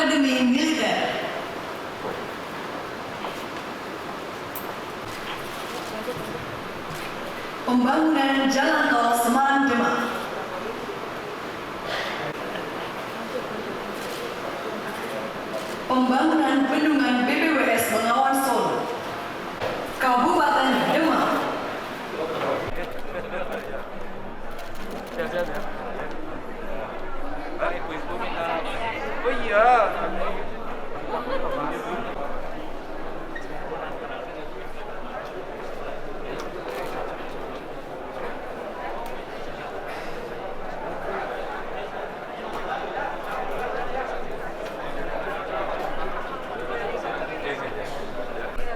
Akademi Militer. Pembangunan Jalan Tol Semarang Demak. Pembangunan bendungan BPWS Bengawan Solo. Kabupaten Demak. Sehat-sehat ya. Mbak, ibu-ibu minta. Oh iya.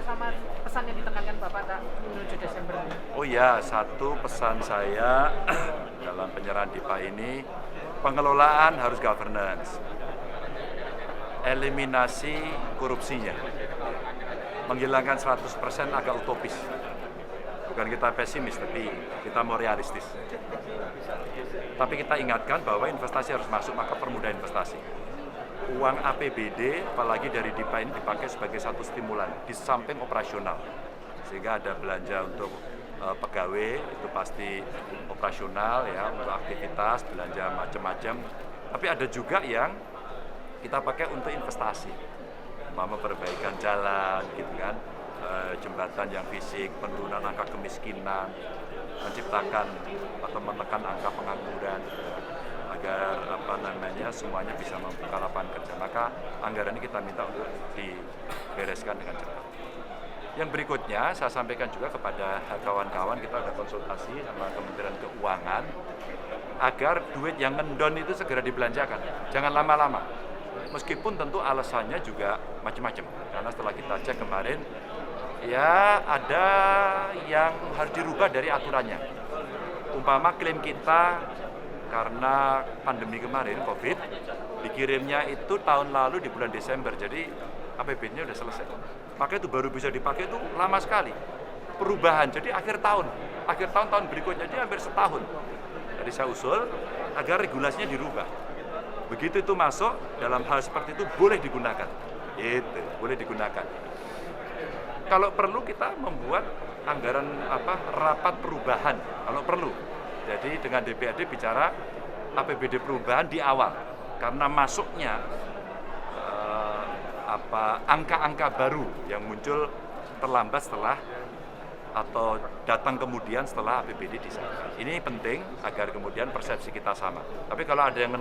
Sama pesan yang ditekankan Bapak tak menuju Desember. Oh ya, satu pesan saya dalam penyerahan DIPA ini, pengelolaan harus governance, eliminasi korupsinya, menghilangkan 100% agak utopis. Bukan kita pesimis, tapi kita mau realistis. Tapi kita ingatkan bahwa investasi harus masuk, maka permudah investasi. Uang APBD, apalagi dari DIPA ini dipakai sebagai satu stimulan di samping operasional, sehingga ada belanja untuk pegawai itu pasti operasional ya, untuk aktivitas belanja macam-macam. Tapi ada juga yang kita pakai untuk investasi, perbaikan jalan, gitu kan, jembatan yang fisik, penurunan angka kemiskinan, menciptakan atau menekan angka pengangguran. Agar semuanya bisa membuka lapangan kerja, maka anggaran ini kita minta untuk dibereskan dengan cepat. Yang berikutnya saya sampaikan juga kepada kawan-kawan, kita ada konsultasi sama Kementerian Keuangan agar duit yang ngendon itu segera dibelanjakan, jangan lama-lama. Meskipun tentu alasannya juga macam-macam, karena setelah kita cek kemarin ya ada yang harus dirubah dari aturannya. Umpama klaim kita karena pandemi kemarin, COVID, dikirimnya itu tahun lalu di bulan Desember, jadi APBD-nya sudah selesai. Maka itu baru bisa dipakai itu lama sekali. Perubahan, jadi akhir tahun berikutnya, jadi hampir setahun. Jadi saya usul agar regulasinya dirubah. Begitu itu masuk, dalam hal seperti itu boleh digunakan. Itu, boleh digunakan. Kalau perlu kita membuat anggaran rapat perubahan, kalau perlu. Jadi dengan DPRD bicara APBD perubahan di awal, karena masuknya angka-angka baru yang muncul terlambat setelah atau datang kemudian setelah APBD disahkan. Ini penting agar kemudian persepsi kita sama. Tapi kalau ada yang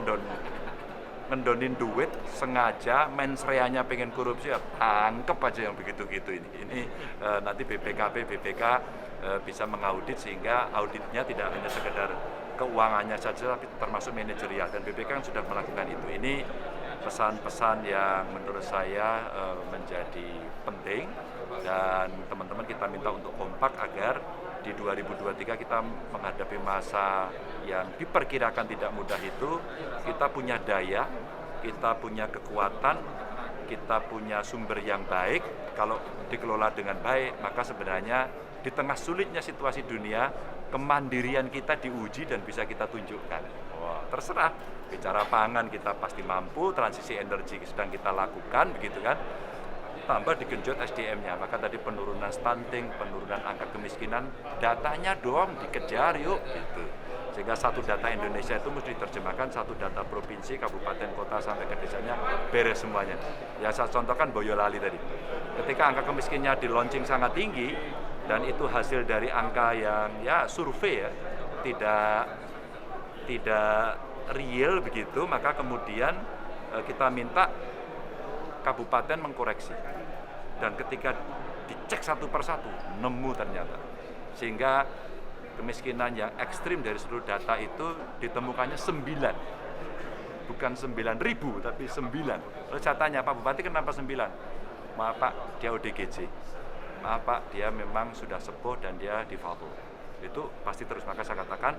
ngendonin duit sengaja, mensreanya pengen korupsi, ya tangkep aja yang begitu-gitu ini. Ini nanti BPK bisa mengaudit, sehingga auditnya tidak hanya sekedar keuangannya saja, tapi termasuk manajerial, dan BPK kan sudah melakukan itu. Ini pesan-pesan yang menurut saya menjadi penting, dan teman-teman kita minta untuk kompak agar di 2023 kita menghadapi masa yang diperkirakan tidak mudah itu, kita punya daya, kita punya kekuatan, kita punya sumber yang baik. Kalau dikelola dengan baik, maka sebenarnya di tengah sulitnya situasi dunia, kemandirian kita diuji dan bisa kita tunjukkan. Wah, terserah, bicara pangan kita pasti mampu, transisi energi sedang kita lakukan, begitu kan. Tambah digenjot SDM-nya, maka tadi penurunan stunting, penurunan angka kemiskinan, datanya dong dikejar yuk, gitu. Sehingga satu data Indonesia itu mesti diterjemahkan, satu data provinsi, kabupaten, kota, sampai ke desanya, beres semuanya. Ya saya contohkan Boyolali tadi. Ketika angka kemiskinannya di launching sangat tinggi, dan itu hasil dari angka yang ya survei ya, tidak real begitu, maka kemudian kita minta kabupaten mengkoreksi. Dan ketika dicek satu persatu, nemu ternyata. Sehingga kemiskinan yang ekstrim dari seluruh data itu ditemukannya 9. Bukan 9.000, tapi 9. Lalu saya tanya, Pak Bupati kenapa 9? Maaf Pak, dia ODGJ. Maaf Pak, dia memang sudah sepuh dan dia difabel. Itu pasti terus, maka saya katakan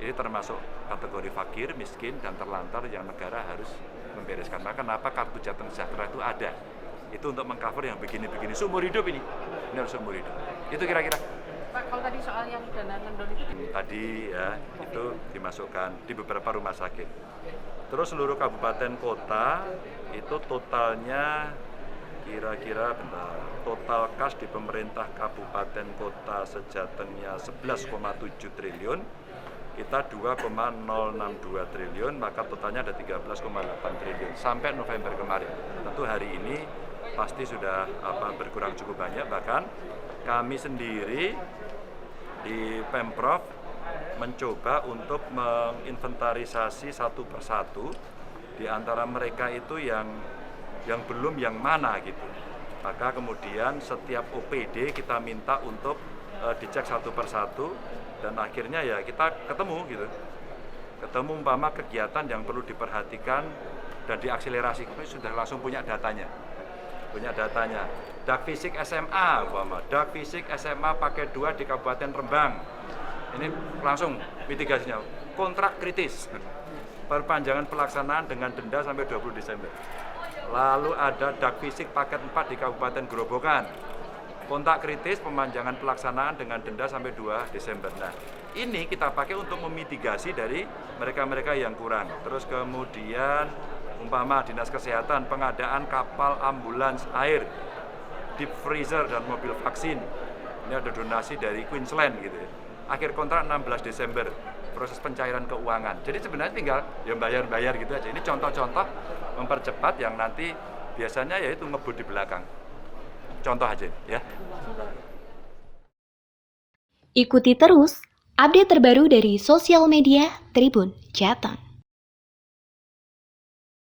ini termasuk kategori fakir, miskin, dan terlantar yang negara harus membereskan. Maka kenapa kartu Jateng Sejahtera itu ada? Itu untuk mengcover yang begini-begini, seumur hidup ini. Ini harus seumur hidup. Itu kira-kira. Pak, kalau tadi soal yang dana ngendon itu? Tadi ya, itu dimasukkan di beberapa rumah sakit. Terus seluruh kabupaten kota itu totalnya kira-kira bentar, total kas di pemerintah kabupaten kota sejatengnya 11,7 triliun, kita 2,062 triliun, maka totalnya ada 13,8 triliun sampai November kemarin. Tentu hari ini pasti sudah berkurang cukup banyak, bahkan kami sendiri di Pemprov mencoba untuk menginventarisasi satu persatu di antara mereka itu yang belum yang mana gitu. Maka kemudian setiap OPD kita minta untuk dicek satu persatu dan akhirnya ya kita ketemu gitu. Ketemu umpama kegiatan yang perlu diperhatikan dan diakselerasi, kami sudah langsung punya datanya. Dak Fisik SMA umpama, Dak Fisik SMA pakai 2 di Kabupaten Rembang. Ini langsung mitigasinya. Kontrak kritis. Perpanjangan pelaksanaan dengan denda sampai 20 Desember. Lalu ada Dak Fisik paket 4 di Kabupaten Grobogan. Kontak kritis pemanjangan pelaksanaan dengan denda sampai 2 Desember. Nah, ini kita pakai untuk memitigasi dari mereka-mereka yang kurang. Terus kemudian umpama Dinas Kesehatan pengadaan kapal ambulans air, deep freezer dan mobil vaksin. Ini ada donasi dari Queensland gitu ya. Akhir kontrak 16 Desember, proses pencairan keuangan. Jadi sebenarnya tinggal ya bayar-bayar gitu aja. Ini contoh-contoh mempercepat yang nanti biasanya yaitu ngebut di belakang. Contoh aja ya. Ikuti terus update terbaru dari sosial media Tribun Jateng.